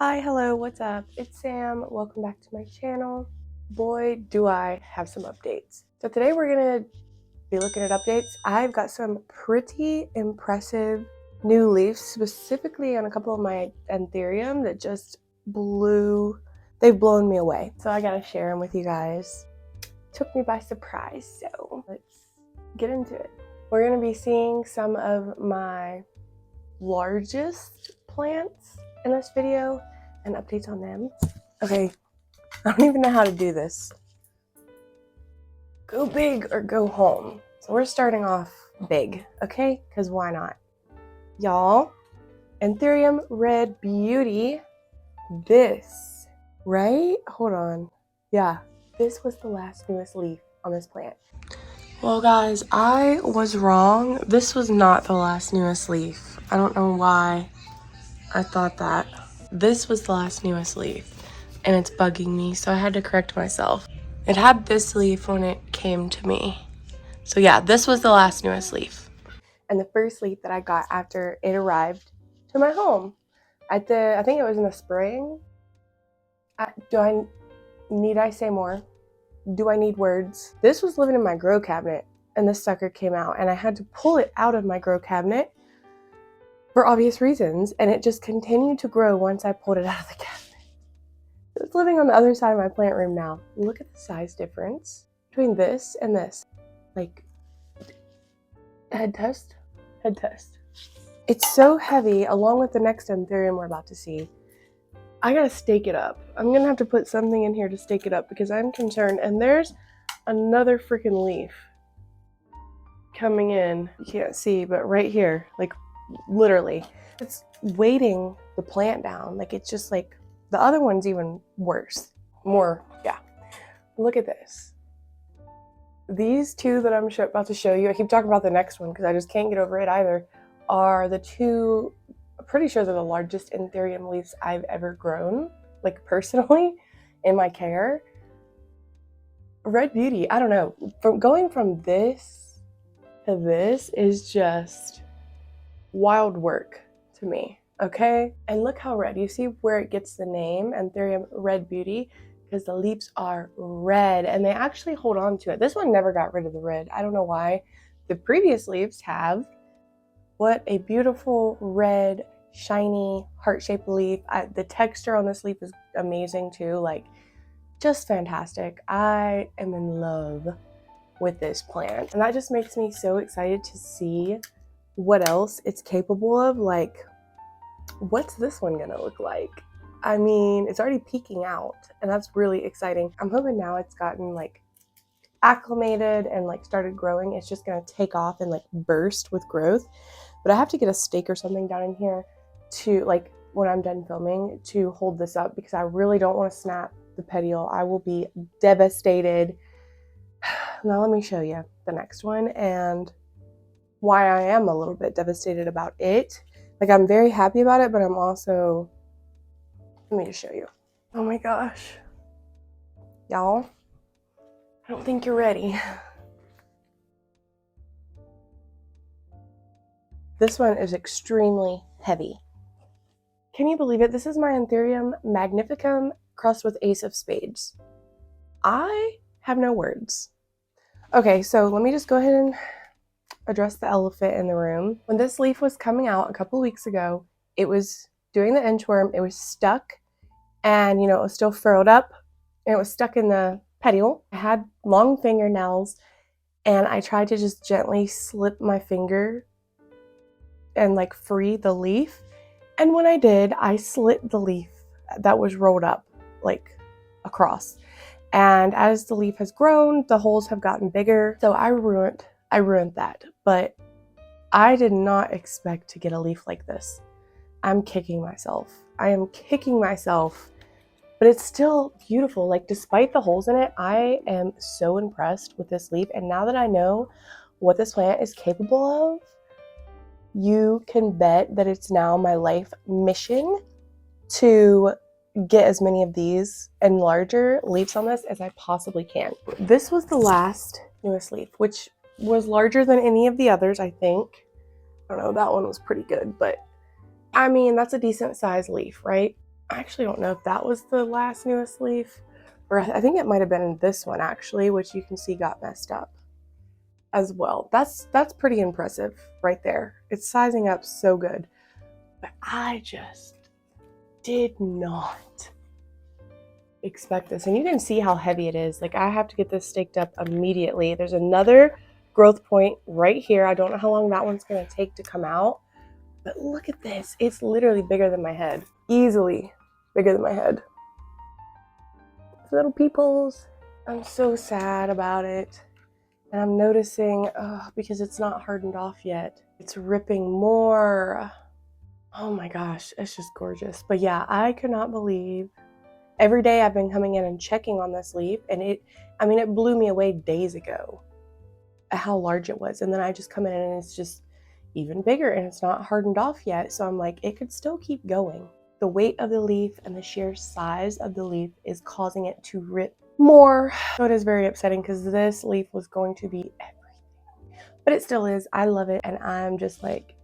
Hi, hello, what's up? It's Sam. Welcome back to my channel. Boy, do I have some updates. So today we're gonna be looking at updates. I've got some pretty impressive new leaves, specifically on a couple of my Anthurium that just they've blown me away. So I gotta share them with you guys. Took me by surprise, so let's get into it. We're gonna be seeing some of my largest plants in this video and updates on them. Okay, I don't even know how to do this. Go big or go home. So we're starting off big, okay? Because why not? Y'all, Anthurium Red Beauty, this, right? Hold on. Yeah, this was the last newest leaf on this plant. Well guys, I was wrong. This was not the last newest leaf. I don't know why I thought that. This was the last newest leaf and it's bugging me, so I had to correct myself. It had this leaf when it came to me. So yeah, this was the last newest leaf. And the first leaf that I got after it arrived to my home. I think it was in the spring. Need I say more? Do I need words? This was living in my grow cabinet and this sucker came out and I had to pull it out of my grow cabinet for obvious reasons, and it just continued to grow once I pulled it out of the cabinet. It's living on the other side of my plant room now. Look at the size difference between this and this. Like, head test. It's so heavy, along with the next Anthurium we're about to see. I gotta stake it up. I'm gonna have to put something in here to stake it up because I'm concerned. And there's another freaking leaf coming in. You can't see, but right here, like literally, it's weighting the plant down. Like, it's just like, the other one's even worse. Yeah. Look at this. These two that I'm about to show you, I keep talking about the next one because I just can't get over it either, are the two, I'm pretty sure they're the largest Anthurium leaves I've ever grown, like personally, in my care. Red Beauty, I don't know, going from this to this is just wild work to me, okay? And look how red. You see where it gets the name, Anthurium Red Beauty, because the leaves are red and they actually hold on to it. This one never got rid of the red. I don't know why. The previous leaves have. What a beautiful red, shiny, heart-shaped leaf. The texture on this leaf is amazing too, like just fantastic. I am in love with this plant and that just makes me so excited to see what else it's capable of. Like, what's this one gonna look like? I mean, it's already peeking out and that's really exciting. I'm hoping now it's gotten like acclimated and like started growing, it's just gonna take off and like burst with growth. But I have to get a stake or something down in here to, like, when I'm done filming, to hold this up because I really don't want to snap the petiole. I will be devastated. Now let me show you the next one and why I am a little bit devastated about it. Like, I'm very happy about it, but I'm also, let me just show you. Oh my gosh. Y'all, I don't think you're ready. This one is extremely heavy. Can you believe it? This is my Anthurium magnificum crossed with Ace of Spades. I have no words. Okay, so let me just go ahead and address the elephant in the room. When this leaf was coming out a couple weeks ago, it was doing the inchworm, it was stuck, and it was still furrowed up, and it was stuck in the petiole. I had long fingernails, and I tried to just gently slip my finger and like free the leaf. And when I did, I slit the leaf that was rolled up like across. And as the leaf has grown, the holes have gotten bigger. So I ruined that. But I did not expect to get a leaf like this. I'm kicking myself. I am kicking myself. But it's still beautiful. Like, despite the holes in it, I am so impressed with this leaf. And now that I know what this plant is capable of, you can bet that it's now my life mission to get as many of these and larger leaves on this as I possibly can. This was the last newest leaf, which was larger than any of the others, I think. I don't know, that one was pretty good, but I mean, that's a decent sized leaf, right? I actually don't know if that was the last newest leaf, or I think it might have been this one actually, which you can see got messed up as well. That's pretty impressive right there. It's sizing up so good. But I just did not expect this. And you can see how heavy it is. Like, I have to get this staked up immediately. There's another growth point right here. I don't know how long that one's going to take to come out. But look at this. It's literally bigger than my head. Easily bigger than my head. Little peoples. I'm so sad about it. And I'm noticing, because it's not hardened off yet, it's ripping more. Oh my gosh, it's just gorgeous. But yeah, I could not believe every day I've been coming in and checking on this leaf, and it blew me away days ago at how large it was. And then I just come in and it's just even bigger, and it's not hardened off yet. So I'm like, it could still keep going. The weight of the leaf and the sheer size of the leaf is causing it to rip more. So it is very upsetting because this leaf was going to be everything. But it still is. I love it, and I'm just like,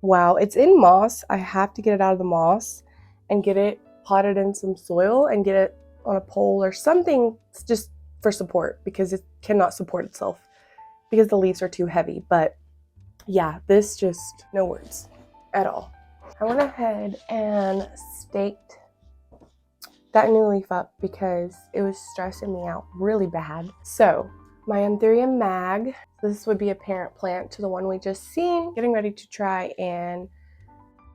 wow. It's in moss. I have to get it out of the moss and get it potted in some soil and get it on a pole or something just for support, because it cannot support itself because the leaves are too heavy. But yeah, this just, no words at all. I went ahead and staked that new leaf up because it was stressing me out really bad. So my Anthurium mag, this would be a parent plant to the one we just seen, getting ready to try and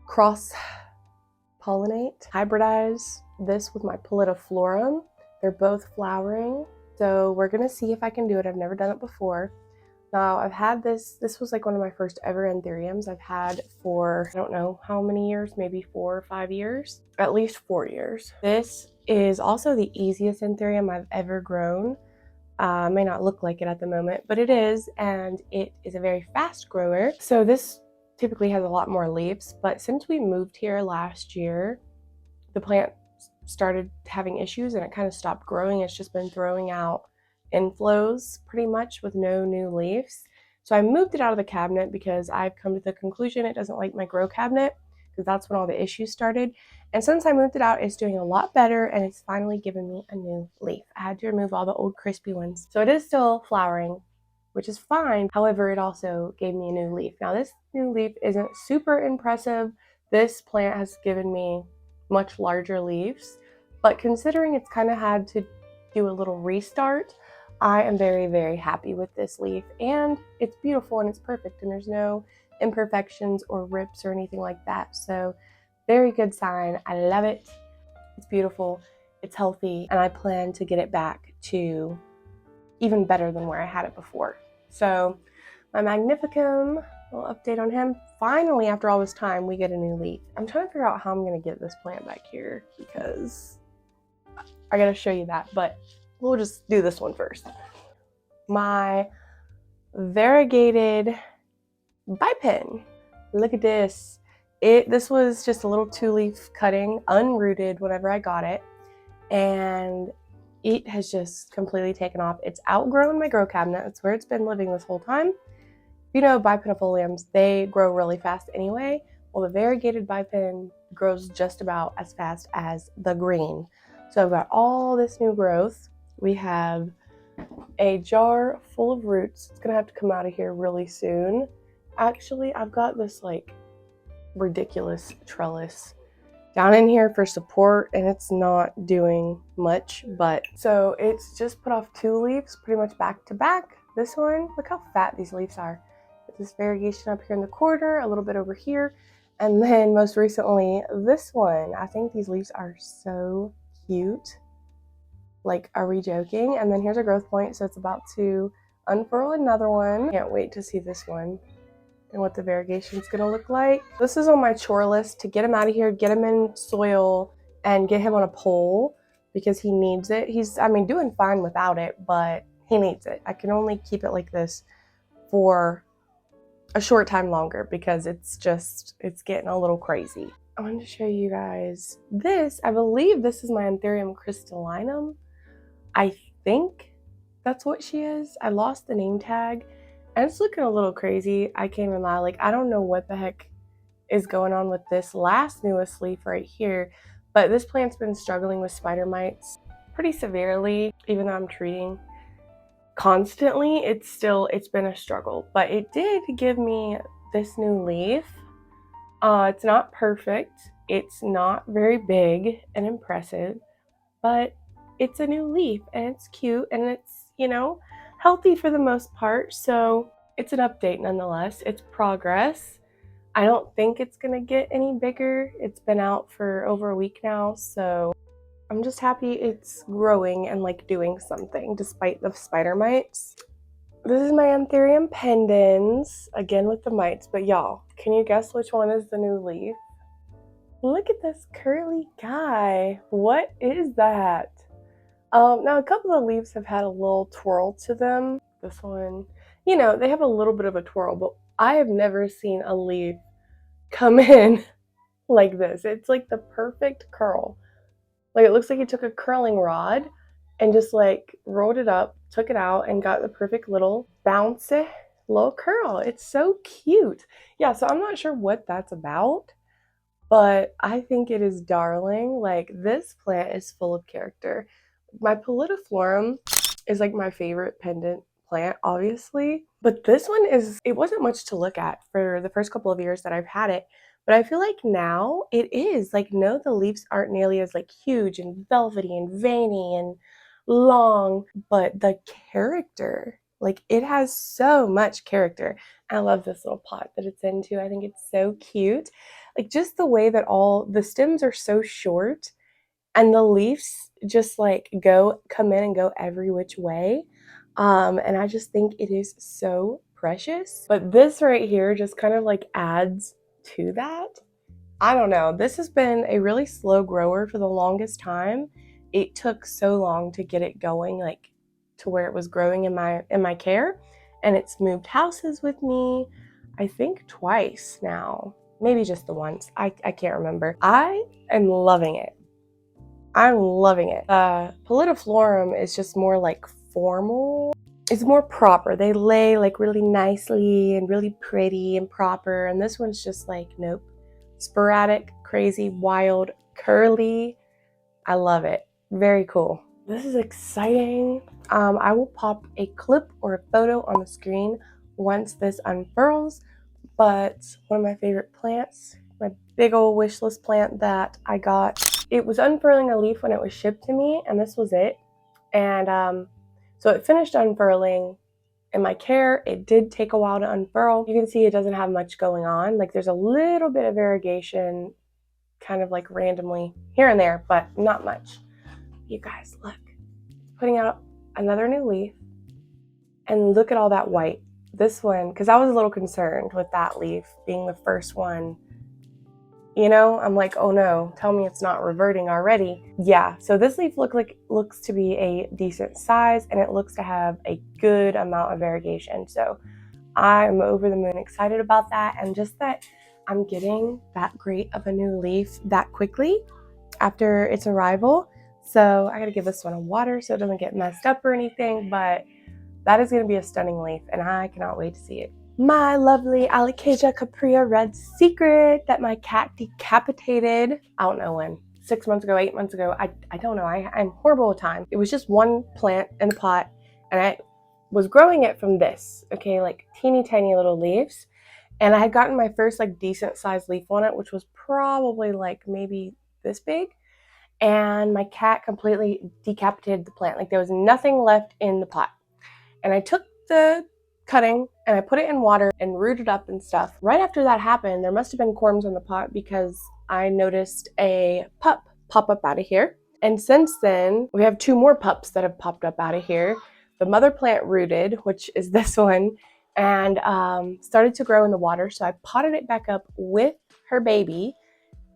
cross pollinate, hybridize this with my Pallidiflorum. They're both flowering, so we're gonna see if I can do it. I've never done it before. Now, I've had this was like one of my first ever Anthuriums I've had for, I don't know how many years, maybe 4 or 5 years, at least 4 years. This is also the easiest Anthurium I've ever grown. May not look like it at the moment, but it is, and it is a very fast grower. So this typically has a lot more leaves, but since we moved here last year, the plant started having issues and it kind of stopped growing. It's just been throwing out inflows pretty much with no new leaves. So I moved it out of the cabinet because I've come to the conclusion it doesn't like my grow cabinet, because that's when all the issues started. And since I moved it out, it's doing a lot better, and it's finally given me a new leaf. I had to remove all the old crispy ones. So it is still flowering, which is fine. However, it also gave me a new leaf. Now, this new leaf isn't super impressive. This plant has given me much larger leaves, but considering it's kind of had to do a little restart, I am very, very happy with this leaf, and it's beautiful and it's perfect, and there's no imperfections or rips or anything like that. So very good sign. I love it. It's beautiful, it's healthy, and I plan to get it back to even better than where I had it before. So my magnificum, a little update on him. Finally, after all this time, we get a new leaf. I'm trying to figure out how I'm going to get this plant back here, because I got to show you that, but we'll just do this one first. My variegated bipen. Look at this. This was just a little 2-leaf cutting, unrooted whenever I got it, and it has just completely taken off. It's outgrown my grow cabinet. That's where it's been living this whole time. You know, bipenifoliums, they grow really fast anyway. Well, the variegated bipen grows just about as fast as the green. So I've got all this new growth. We have a jar full of roots. It's gonna have to come out of here really soon. Actually, I've got this like ridiculous trellis down in here for support, and it's not doing much, but so it's just put off 2 leaves pretty much back to back. This one, look how fat these leaves are. This variegation up here in the corner, a little bit over here, and then most recently this one. I think these leaves are so cute. Like, are we joking? And then here's a growth point, so it's about to unfurl another one. Can't wait to see this one and what the variegation is gonna look like. This is on my chore list, to get him out of here, get him in soil, and get him on a pole, because he needs it. He's, doing fine without it, but he needs it. I can only keep it like this for a short time longer because it's getting a little crazy. I wanted to show you guys this. I believe this is my Anthurium crystallinum. I think that's what she is. I lost the name tag, and it's looking a little crazy. I can't even lie. Like, I don't know what the heck is going on with this last newest leaf right here, But this plant's been struggling with spider mites pretty severely, even though I'm treating constantly. It's been a struggle, but it did give me this new leaf. It's not perfect. It's not very big and impressive, but it's a new leaf and it's cute and it's, healthy for the most part. So it's an update nonetheless. It's progress. I don't think it's gonna get any bigger. It's been out for over a week now, so I'm just happy it's growing and like doing something despite the spider mites. This is my Anthurium pendants, again with the mites, but y'all, can you guess which one is the new leaf? Look at this curly guy. What is that? Now a couple of leaves have had a little twirl to them. This one, they have a little bit of a twirl, but I have never seen a leaf come in like this. It's like the perfect curl. Like it looks like you took a curling rod and just like rolled it up, took it out, and got the perfect little bouncy little curl. It's so cute. Yeah, so I'm not sure what that's about, but I think it is darling. Like this plant is full of character. My Pallidiflorum is like my favorite pendant plant, obviously, but this one it wasn't much to look at for the first couple of years that I've had it. But I feel like now it is. Like, no, the leaves aren't nearly as like huge and velvety and veiny and long, but the character, like it has so much character. I love this little pot that it's in too. I think it's so cute. Like just the way that all the stems are so short and the leaves just like come in and go every which way. And I just think it is so precious. But this right here just kind of like adds to that. I don't know. This has been a really slow grower for the longest time. It took so long to get it going, like to where it was growing in my care. And it's moved houses with me, I think twice now. Maybe just the once. I can't remember. I am loving it. I'm loving it. Pallidiflorum is just more like formal. It's more proper. They lay like really nicely and really pretty and proper. And this one's just like, nope. Sporadic, crazy, wild, curly. I love it. Very cool. This is exciting. I will pop a clip or a photo on the screen once this unfurls. But one of my favorite plants, my big old wish list plant that I got, it was unfurling a leaf when it was shipped to me, and this was it. And so it finished unfurling. In my care, it did take a while to unfurl. You can see it doesn't have much going on. Like there's a little bit of variegation kind of like randomly here and there, but not much. You guys, look. Putting out another new leaf. And look at all that white. This one, because I was a little concerned with that leaf being the first one. I'm like, oh no, tell me it's not reverting already. Yeah, so this leaf looks to be a decent size, and it looks to have a good amount of variegation. So I'm over the moon excited about that, and just that I'm getting that great of a new leaf that quickly after its arrival. So I gotta give this one a water so it doesn't get messed up or anything, but that is gonna be a stunning leaf, and I cannot wait to see it. My lovely Alocasia cuprea red secret that my cat decapitated, I don't know when, 6 months ago, 8 months ago, I don't know, I'm horrible with time. It was just one plant in the pot, and I was growing it from this, okay, like teeny tiny little leaves, and I had gotten my first like decent sized leaf on it, which was probably like maybe this big, and my cat completely decapitated the plant. Like there was nothing left in the pot. And I took the cutting and I put it in water and rooted up and stuff. Right after that happened, there must have been corms on the pot because I noticed a pup pop up out of here. And since then, we have 2 more pups that have popped up out of here. The mother plant rooted, which is this one, and started to grow in the water. So I potted it back up with her baby,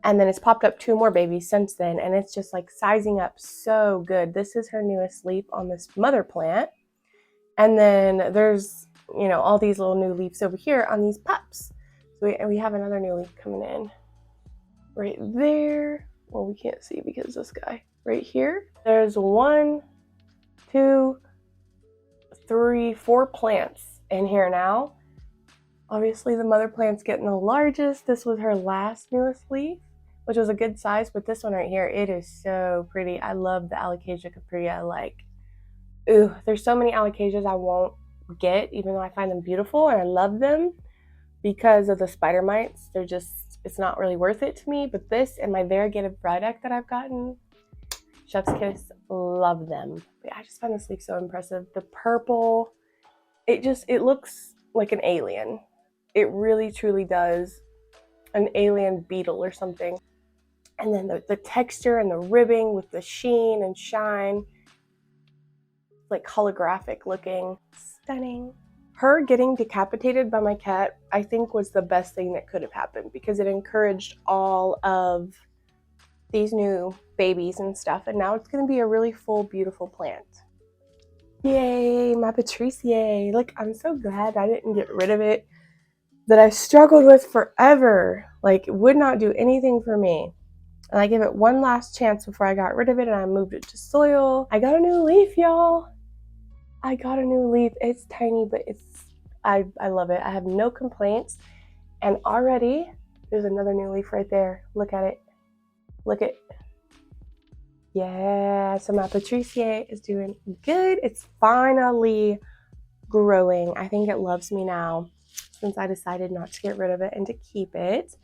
and then it's popped up 2 more babies since then, and it's just like sizing up so good. This is her newest leaf on this mother plant. And then there's, all these little new leaves over here on these pups. So we have another new leaf coming in right there. Well, we can't see because this guy right here. There's 1, 2, 3, 4 plants in here now. Obviously the mother plant's getting the largest. This was her newest leaf which was a good size, but this one right here, it is so pretty. I love the Alocasia cuprea. Like, ooh, there's so many Alocasias I won't get, even though I find them beautiful and I love them, because of the spider mites. They're just, it's not really worth it to me. But this and my variegated Friedeck that I've gotten, chef's kiss, love them. But I just find this leaf so impressive. The purple, it looks like an alien. It really truly does. An alien beetle or something. And then the texture and the ribbing with the sheen and shine, like holographic looking. Stunning. Her getting decapitated by my cat, I think, was the best thing that could have happened, because it encouraged all of these new babies and stuff, and now it's going to be a really full, beautiful plant. Yay, my Patrice. Look, I'm so glad I didn't get rid of it, that I struggled with forever. Like, it would not do anything for me. And I gave it one last chance before I got rid of it, and I moved it to soil. I got a new leaf, y'all. I got a new leaf. It's tiny, but I love it. I have no complaints. And already, there's another new leaf right there. Look at it. Look at, yeah, so my Patrice is doing good. It's finally growing. I think it loves me now, since I decided not to get rid of it and to keep it.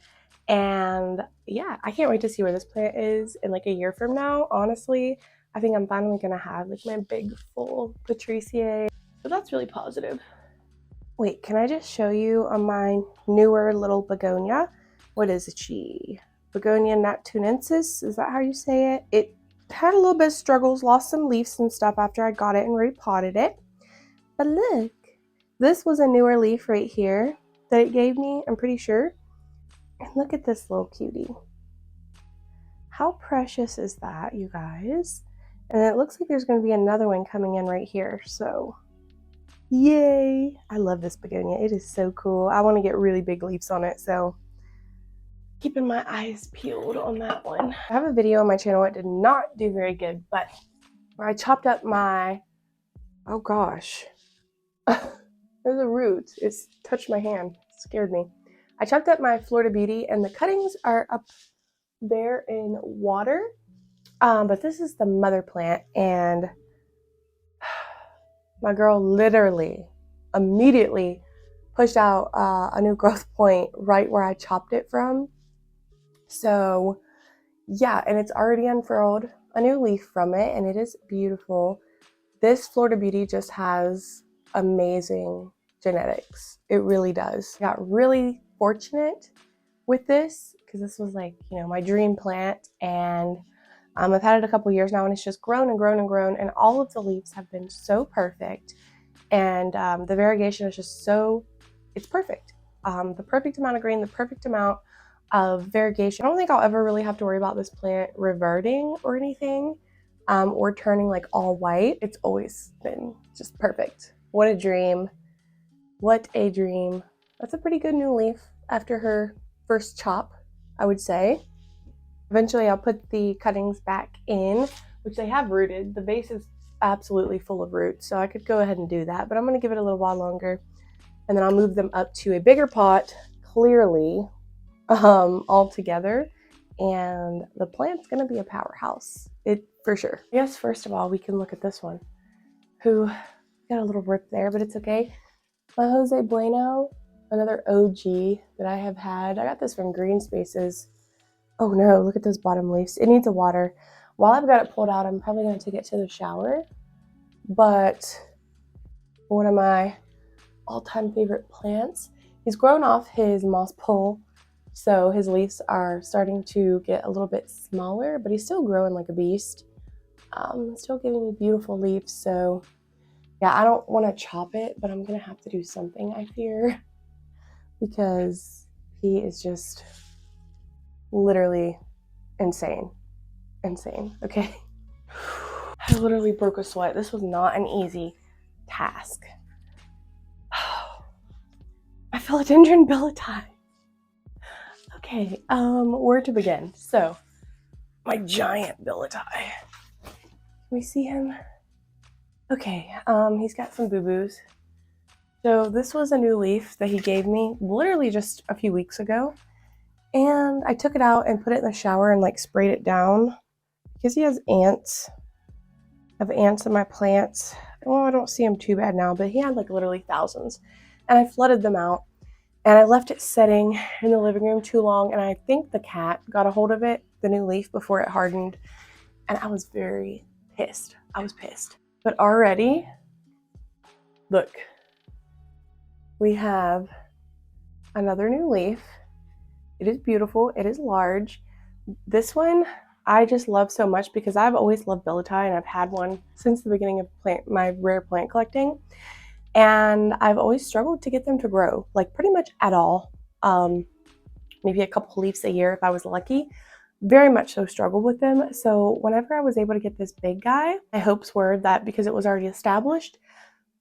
And yeah, I can't wait to see where this plant is in like a year from now. Honestly, I think I'm finally gonna have like my big full Patrice. So that's really positive. Wait, can I just show you on my newer little begonia? What is she? Begonia natunensis, is that how you say it? It had a little bit of struggles, lost some leaves and stuff after I got it and repotted it. But look, this was a newer leaf right here that it gave me, I'm pretty sure. And look at this little cutie. How precious is that, you guys? And it looks like there's going to be another one coming in right here, so yay! I love this begonia. It is so cool. I want to get really big leaves on it, so keeping my eyes peeled on that one. I have a video on my channel. It did not do very good, but where I chopped up my, oh gosh, there's a root. It's touched my hand. It scared me. I chopped up my Florida Beauty, and the cuttings are up there in water. But this is the mother plant, and my girl literally immediately pushed out a new growth point right where I chopped it from. So yeah, and it's already unfurled a new leaf from it, and it is beautiful. This Florida Beauty just has amazing genetics. It really does. I got really fortunate with this because this was like, you know, my dream plant, and I've had it a couple years now, and it's just grown and grown and grown, and all of the leaves have been so perfect, and the variegation is just so, it's perfect. The perfect amount of green, the perfect amount of variegation. I don't think I'll ever really have to worry about this plant reverting or anything, or turning like all white. It's always been just perfect. What a dream. What a dream. That's a pretty good new leaf after her first chop, I would say. Eventually I'll put the cuttings back in, which they have rooted. The base is absolutely full of roots, so I could go ahead and do that, but I'm going to give it a little while longer, and then I'll move them up to a bigger pot, clearly, all together, and the plant's going to be a powerhouse, it for sure. Yes, first of all, we can look at this one, who got a little rip there, but it's okay. My Jose Bueno, another OG that I have had. I got this from Green Spaces. Oh no, look at those bottom leaves. It needs a water. While I've got it pulled out, I'm probably going to take it to the shower. But one of my all-time favorite plants, he's grown off his moss pole, so his leaves are starting to get a little bit smaller, but he's still growing like a beast. Still giving me beautiful leaves, so yeah, I don't want to chop it, but I'm going to have to do something, I fear, because he is just literally insane, okay? I literally broke a sweat. This was not an easy task. My philodendron billieti. Okay, where to begin? So, my giant billieti. Can we see him? Okay, he's got some boo-boos. So this was a new leaf that he gave me literally just a few weeks ago. And I took it out and put it in the shower and like sprayed it down because he has ants. I have ants in my plants. Well, I don't see them too bad now, but he had like literally thousands. And I flooded them out and I left it sitting in the living room too long. And I think the cat got a hold of it, the new leaf, before it hardened. And I was very pissed. I was pissed. But already, look, we have another new leaf. It is beautiful. It is large. This one I just love so much because I've always loved billieti and I've had one since the beginning of my rare plant collecting. And I've always struggled to get them to grow, like pretty much at all. Maybe a couple leaves a year if I was lucky. Very much so struggled with them. So whenever I was able to get this big guy, my hopes were that because it was already established,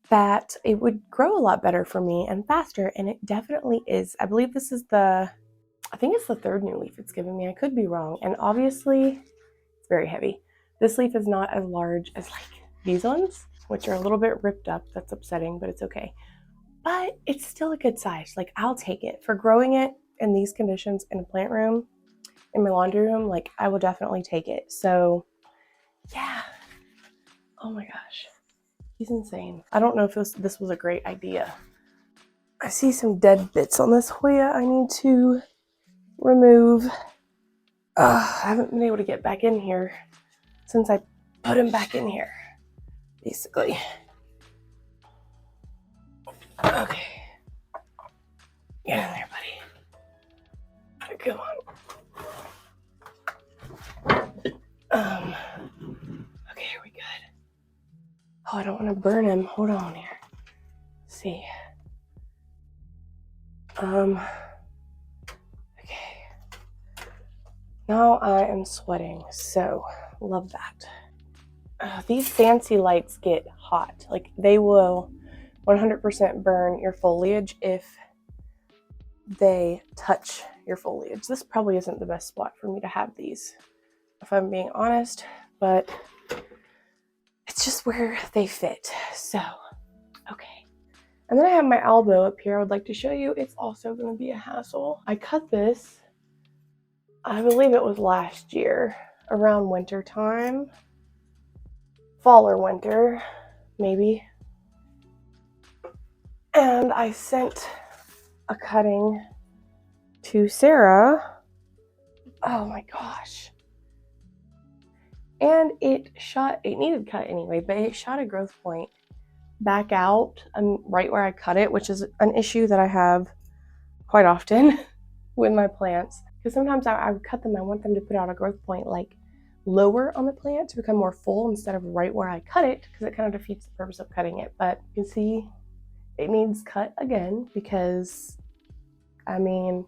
that it would grow a lot better for me and faster, and it definitely is. I believe this is I think it's the third new leaf it's given me. I could be wrong. And obviously, it's very heavy. This leaf is not as large as like these ones, which are a little bit ripped up. That's upsetting, but it's okay. But it's still a good size. Like, I'll take it. For growing it in these conditions in a plant room, in my laundry room, like, I will definitely take it. So, yeah. Oh my gosh. He's insane. I don't know if this was a great idea. I see some dead bits on this Hoya I need to remove. I haven't been able to get back in here since I put him back in here, basically. Okay. Get in there, buddy. Come on. Okay, are we good? Oh, I don't want to burn him. Hold on here. Let's see. Okay. Now I am sweating, so love that. These fancy lights get hot. Like, they will 100% burn your foliage if they touch your foliage. This probably isn't the best spot for me to have these, if I'm being honest, but it's just where they fit. So, okay. And then I have my elbow up here I would like to show you. It's also going to be a hassle. I cut this, I believe it was last year, around winter time. Fall or winter, maybe. And I sent a cutting to Sarah. Oh my gosh. And it needed cut anyway, but it shot a growth point back out right where I cut it, which is an issue that I have quite often with my plants. Because sometimes I would cut them, I want them to put out a growth point like lower on the plant to become more full instead of right where I cut it, because it kind of defeats the purpose of cutting it. But you can see it needs cut again because, I mean,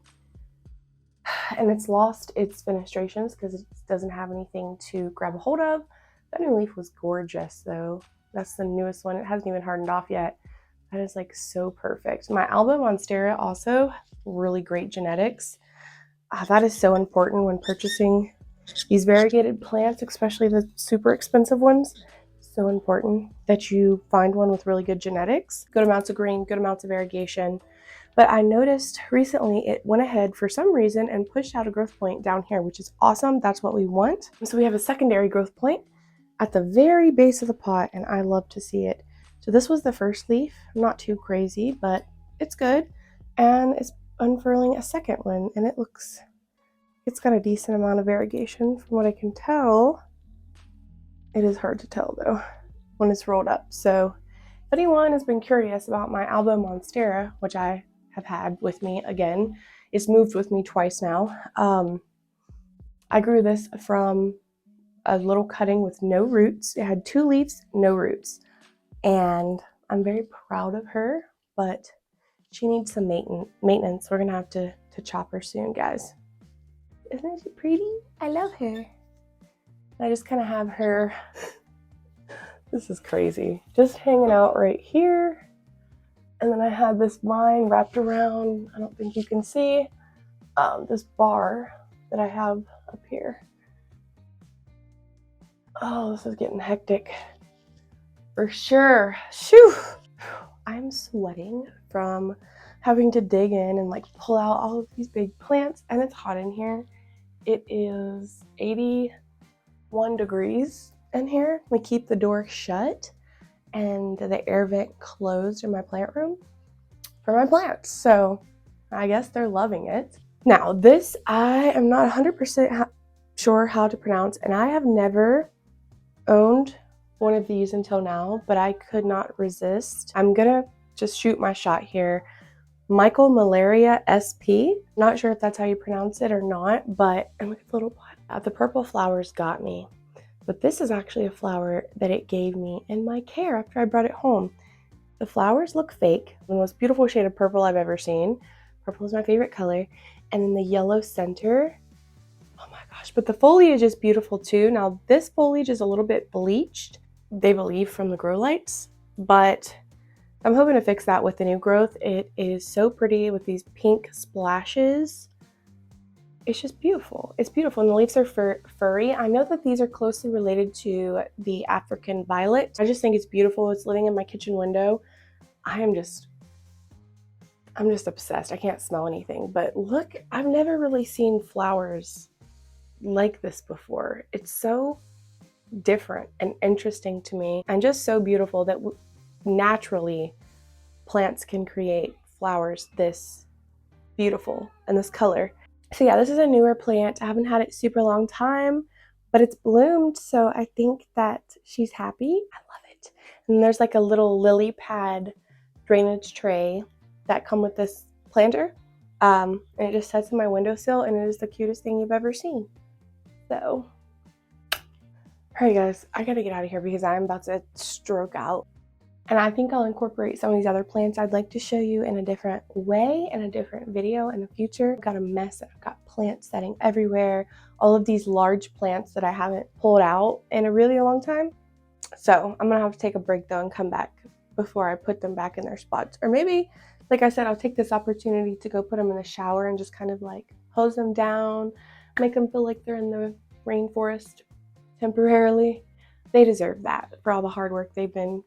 and it's lost its fenestrations because it doesn't have anything to grab a hold of. That new leaf was gorgeous though. That's the newest one. It hasn't even hardened off yet. That is like so perfect. My Alba Monstera also, really great genetics. That is so important when purchasing these variegated plants, especially the super expensive ones. So important that you find one with really good genetics, good amounts of green, good amounts of variegation. But I noticed recently it went ahead for some reason and pushed out a growth point down here, which is awesome. That's what we want. And so we have a secondary growth point at the very base of the pot, and I love to see it. So this was the first leaf, not too crazy, but it's good. And it's unfurling a second one, and it's got a decent amount of variegation from what I can tell. It is hard to tell though when it's rolled up. So if anyone has been curious about my Alba Monstera, which I have had with me again, it's moved with me twice now. I grew this from a little cutting with no roots. It had 2 leaves, no roots. And I'm very proud of her, but she needs some maintenance. We're gonna have to chop her soon, guys. Isn't she pretty? I love her. I just kind of have her, this is crazy, just hanging out right here. And then I had this vine wrapped around, I don't think you can see, this bar that I have up here. Oh, this is getting hectic for sure. Shoo! I'm sweating from having to dig in and like pull out all of these big plants, and it's hot in here. It is 81 degrees in here. We keep the door shut and the air vent closed in my plant room for my plants. So I guess they're loving it. Now this, I am not 100% sure how to pronounce, and I have never owned one of these until now, but I could not resist. I'm gonna just shoot my shot here. Michael Malaria SP. Not sure if that's how you pronounce it or not, but and look at the little pot. The purple flowers got me, but this is actually a flower that it gave me in my care after I brought it home. The flowers look fake. The most beautiful shade of purple I've ever seen. Purple is my favorite color. And then the yellow center. Oh my gosh, but the foliage is beautiful too. Now this foliage is a little bit bleached, they believe, from the grow lights, but I'm hoping to fix that with the new growth. It is so pretty with these pink splashes. It's just beautiful. It's beautiful, and the leaves are furry. I know that these are closely related to the African violet. I just think it's beautiful. It's living in my kitchen window. I'm just obsessed. I can't smell anything, but look, I've never really seen flowers like this before. It's so different and interesting to me, and just so beautiful that naturally plants can create flowers this beautiful and this color. So yeah, this is a newer plant. I haven't had it super long time, but it's bloomed, so I think that she's happy. I love it. And there's like a little lily pad drainage tray that come with this planter, and it just sits in my windowsill, and it is the cutest thing you've ever seen. So alright guys, I gotta get out of here because I'm about to stroke out. And I think I'll incorporate some of these other plants I'd like to show you in a different way, in a different video in the future. I've got a mess. I've got plants setting everywhere. All of these large plants that I haven't pulled out in a really long time. So I'm gonna have to take a break though and come back before I put them back in their spots. Or maybe, like I said, I'll take this opportunity to go put them in the shower and just kind of like hose them down, make them feel like they're in the rainforest temporarily. They deserve that for all the hard work they've been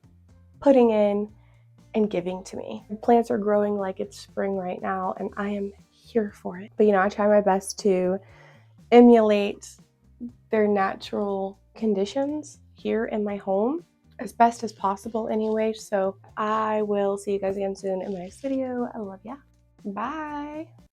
putting in and giving to me. The plants are growing like it's spring right now, and I am here for it. But you know, I try my best to emulate their natural conditions here in my home as best as possible anyway. So I will see you guys again soon in my next video. I love ya. Bye.